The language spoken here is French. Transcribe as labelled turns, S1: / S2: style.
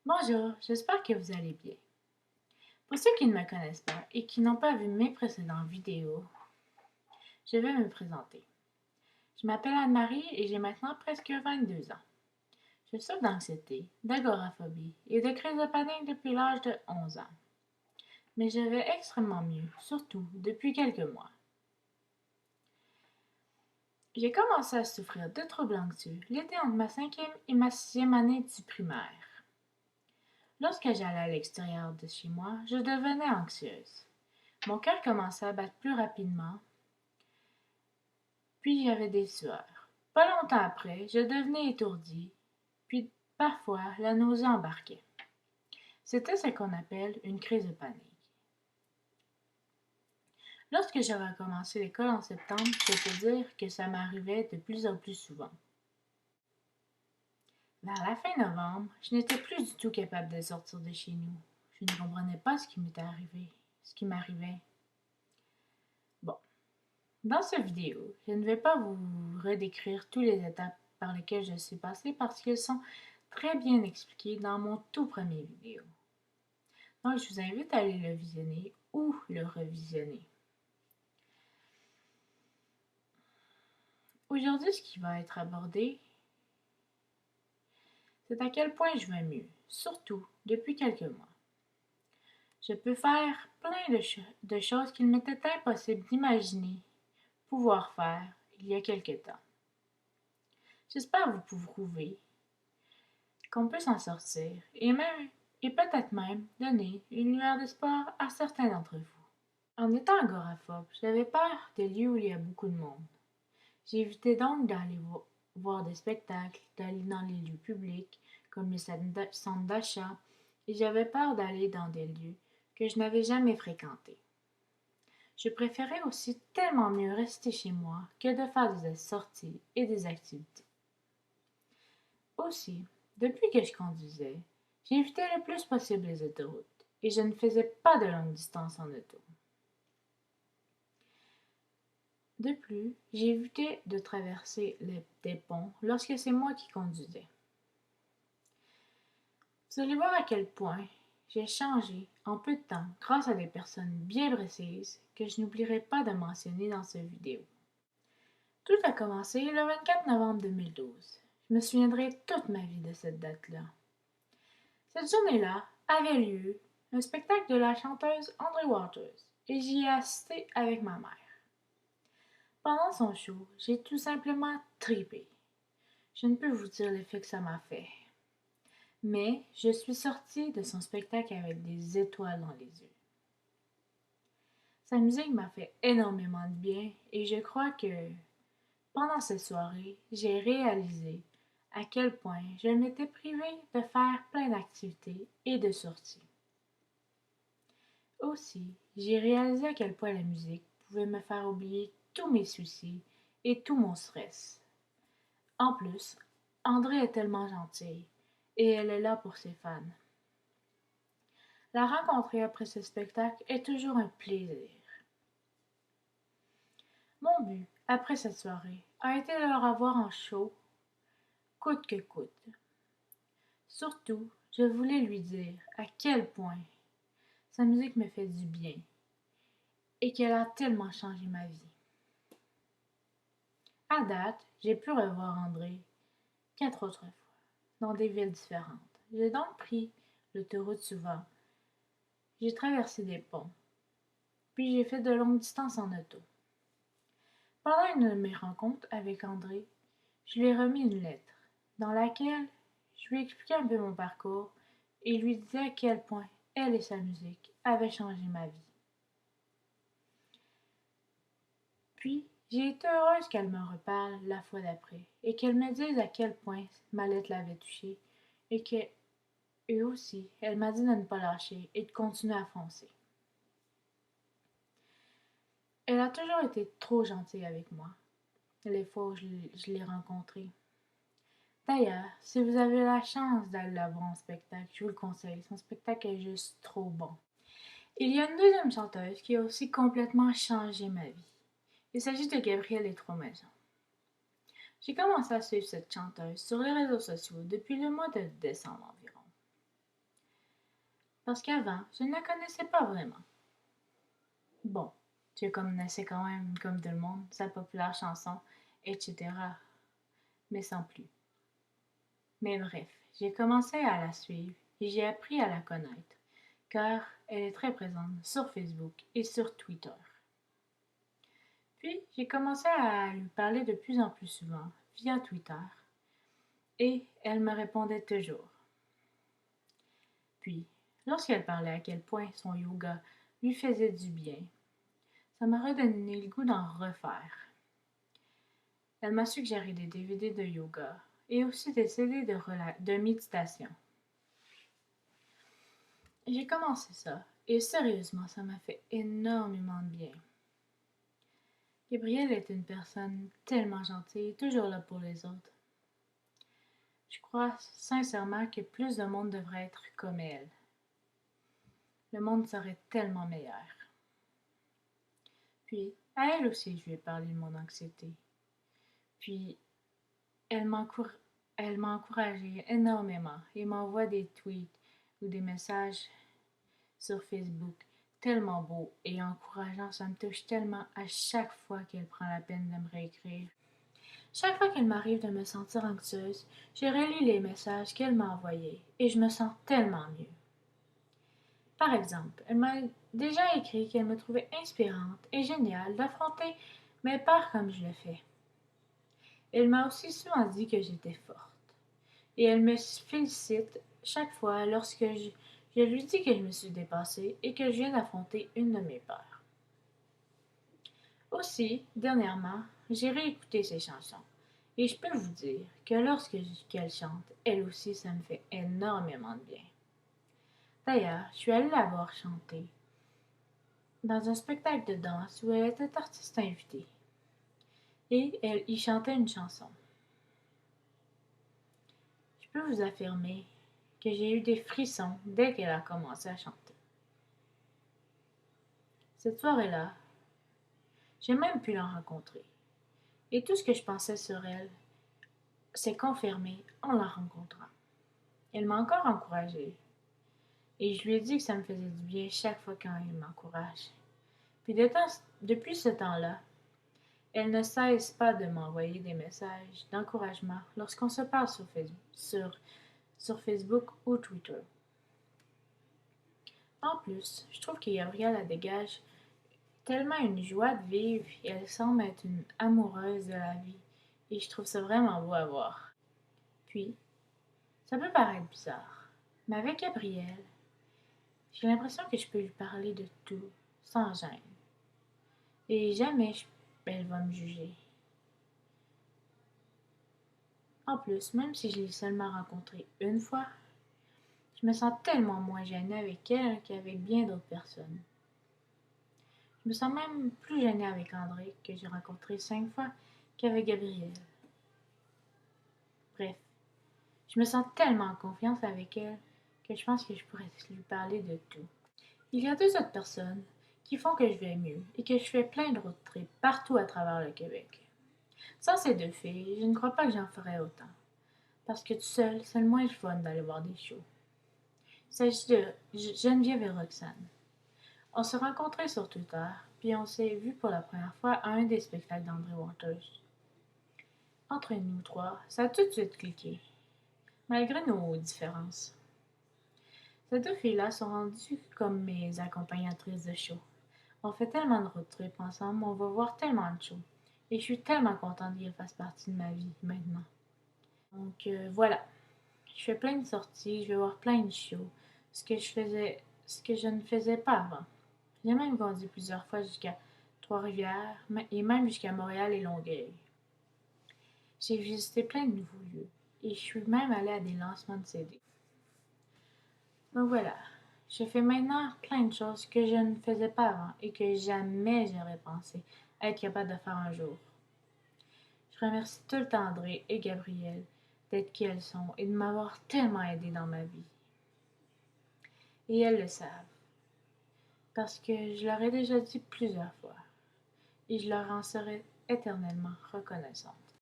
S1: Bonjour, j'espère que vous allez bien. Pour ceux qui ne me connaissent pas et qui n'ont pas vu mes précédentes vidéos, je vais me présenter. Je m'appelle Anne-Marie et j'ai maintenant presque 22 ans. Je souffre d'anxiété, d'agoraphobie et de crise de panique depuis l'âge de 11 ans. Mais je vais extrêmement mieux, surtout depuis quelques mois. J'ai commencé à souffrir de troubles anxieux l'été entre ma cinquième et ma sixième année du primaire. Lorsque j'allais à l'extérieur de chez moi, je devenais anxieuse. Mon cœur commençait à battre plus rapidement, puis j'avais des sueurs. Pas longtemps après, je devenais étourdie, puis parfois la nausée embarquait. C'était ce qu'on appelle une crise de panique. Lorsque j'ai recommencé l'école en septembre, je peux dire que ça m'arrivait de plus en plus souvent. Vers la fin novembre, je n'étais plus du tout capable de sortir de chez nous. Je ne comprenais pas ce qui m'arrivait. Bon, dans cette vidéo, je ne vais pas vous redécrire toutes les étapes par lesquelles je suis passée parce qu'elles sont très bien expliquées dans mon tout premier vidéo. Donc, je vous invite à aller le visionner ou le revisionner. Aujourd'hui, ce qui va être abordé, c'est à quel point je vais mieux, surtout depuis quelques mois. Je peux faire plein de choses qu'il m'était impossible d'imaginer pouvoir faire il y a quelque temps. J'espère vous prouver qu'on peut s'en sortir et peut-être même donner une lueur d'espoir à certains d'entre vous. En étant agoraphobe, j'avais peur des lieux où il y a beaucoup de monde. J'évitais donc d'aller voir des spectacles, d'aller dans les lieux publics, comme les centres d'achat, et j'avais peur d'aller dans des lieux que je n'avais jamais fréquentés. Je préférais aussi tellement mieux rester chez moi que de faire des sorties et des activités. Aussi, depuis que je conduisais, j'évitais le plus possible les autoroutes et je ne faisais pas de longue distance en auto. De plus, j'évitais de traverser des ponts lorsque c'est moi qui conduisais. Vous allez voir à quel point j'ai changé en peu de temps grâce à des personnes bien précises que je n'oublierai pas de mentionner dans cette vidéo. Tout a commencé le 24 novembre 2012. Je me souviendrai toute ma vie de cette date-là. Cette journée-là avait lieu un spectacle de la chanteuse Audrey Waters et j'y ai assisté avec ma mère. Pendant son show, j'ai tout simplement tripé. Je ne peux vous dire l'effet que ça m'a fait. Mais je suis sortie de son spectacle avec des étoiles dans les yeux. Sa musique m'a fait énormément de bien et je crois que pendant cette soirée, j'ai réalisé à quel point je m'étais privée de faire plein d'activités et de sorties. Aussi, j'ai réalisé à quel point la musique pouvait me faire oublier tous mes soucis et tout mon stress. En plus, André est tellement gentille et elle est là pour ses fans. La rencontrer après ce spectacle est toujours un plaisir. Mon but, après cette soirée, a été de leur avoir en show, coûte que coûte. Surtout, je voulais lui dire à quel point sa musique me fait du bien et qu'elle a tellement changé ma vie. À date, j'ai pu revoir André 4 autres fois, dans des villes différentes. J'ai donc pris l'autoroute souvent. J'ai traversé des ponts, puis j'ai fait de longues distances en auto. Pendant une de mes rencontres avec André, je lui ai remis une lettre dans laquelle je lui expliquais un peu mon parcours et lui disais à quel point elle et sa musique avaient changé ma vie. Puis, j'ai été heureuse qu'elle me reparle la fois d'après et qu'elle me dise à quel point ma lettre l'avait touchée et aussi, elle m'a dit de ne pas lâcher et de continuer à foncer. Elle a toujours été trop gentille avec moi, les fois où je l'ai rencontrée. D'ailleurs, si vous avez la chance d'aller la voir en spectacle, je vous le conseille. Son spectacle est juste trop bon. Il y a une deuxième chanteuse qui a aussi complètement changé ma vie. Il s'agit de Gabrielle Les Trois Maisons. J'ai commencé à suivre cette chanteuse sur les réseaux sociaux depuis le mois de décembre environ. parce qu'avant, je ne la connaissais pas vraiment. Bon, je connaissais quand même, comme tout le monde, sa populaire chanson, etc., mais sans plus. Mais bref, j'ai commencé à la suivre et j'ai appris à la connaître, car elle est très présente sur Facebook et sur Twitter. Puis, j'ai commencé à lui parler de plus en plus souvent via Twitter, et elle me répondait toujours. Puis, lorsqu'elle parlait à quel point son yoga lui faisait du bien, ça m'a redonné le goût d'en refaire. Elle m'a suggéré des DVD de yoga et aussi des CD de méditation. J'ai commencé ça et sérieusement, ça m'a fait énormément de bien. Gabrielle est une personne tellement gentille et toujours là pour les autres. Je crois sincèrement que plus de monde devrait être comme elle. Le monde serait tellement meilleur. Puis, à elle aussi, je lui ai parlé de mon anxiété. Puis, elle m'a encouragée énormément et m'envoie des tweets ou des messages sur Facebook tellement beaux et encourageants. Ça me touche tellement à chaque fois qu'elle prend la peine de me réécrire. Chaque fois qu'il m'arrive de me sentir anxieuse, je relis les messages qu'elle m'a envoyés et je me sens tellement mieux. Par exemple, elle m'a déjà écrit qu'elle me trouvait inspirante et géniale d'affronter mes peurs comme je le fais. Elle m'a aussi souvent dit que j'étais forte. Et elle me félicite chaque fois lorsque je lui dis que je me suis dépassée et que je viens d'affronter une de mes peurs. Aussi, dernièrement, j'ai réécouté ses chansons. Et je peux vous dire que qu'elle chante, elle aussi, ça me fait énormément de bien. D'ailleurs, je suis allée la voir chanter dans un spectacle de danse où elle était artiste invitée. Et elle y chantait une chanson. Je peux vous affirmer que j'ai eu des frissons dès qu'elle a commencé à chanter. Cette soirée-là, j'ai même pu la rencontrer. Et tout ce que je pensais sur elle s'est confirmé en la rencontrant. Elle m'a encore encouragée. Et je lui ai dit que ça me faisait du bien chaque fois quand elle m'encourage. Puis depuis ce temps-là, elle ne cesse pas de m'envoyer des messages d'encouragement lorsqu'on se parle sur Facebook ou Twitter. En plus, je trouve que Gabrielle dégage tellement une joie de vivre et elle semble être une amoureuse de la vie. Et je trouve ça vraiment beau à voir. Puis, ça peut paraître bizarre, mais avec Gabrielle, j'ai l'impression que je peux lui parler de tout, sans gêne. Et jamais elle va me juger. En plus, même si je l'ai seulement rencontrée une fois, je me sens tellement moins gênée avec elle qu'avec bien d'autres personnes. Je me sens même plus gênée avec André, que j'ai rencontré 5 fois, qu'avec Gabrielle. Bref, je me sens tellement en confiance avec elle que je pense que je pourrais lui parler de tout. Il y a 2 autres personnes qui font que je vais mieux et que je fais plein de road trips partout à travers le Québec. Sans ces 2 filles, je ne crois pas que j'en ferais autant. Parce que tout seul, c'est le moins fun d'aller voir des shows. Il s'agit de Geneviève et Roxane. On s'est rencontrés sur Twitter, puis on s'est vus pour la première fois à un des spectacles d'André Waters. Entre nous trois, ça a tout de suite cliqué, malgré nos différences. Ces 2 filles-là sont rendues comme mes accompagnatrices de show. On fait tellement de road trips ensemble, on va voir tellement de shows. Et je suis tellement contente qu'elles fassent partie de ma vie maintenant. Donc voilà, je fais plein de sorties, je vais voir plein de shows, ce que je ne faisais pas avant. J'ai même vendu plusieurs fois jusqu'à Trois-Rivières et même jusqu'à Montréal et Longueuil. J'ai visité plein de nouveaux lieux et je suis même allée à des lancements de CD. Donc voilà, je fais maintenant plein de choses que je ne faisais pas avant et que jamais j'aurais pensé être capable de faire un jour. Je remercie tout le temps André et Gabrielle d'être qui elles sont et de m'avoir tellement aidé dans ma vie. Et elles le savent, parce que je leur ai déjà dit plusieurs fois, et je leur en serai éternellement reconnaissante.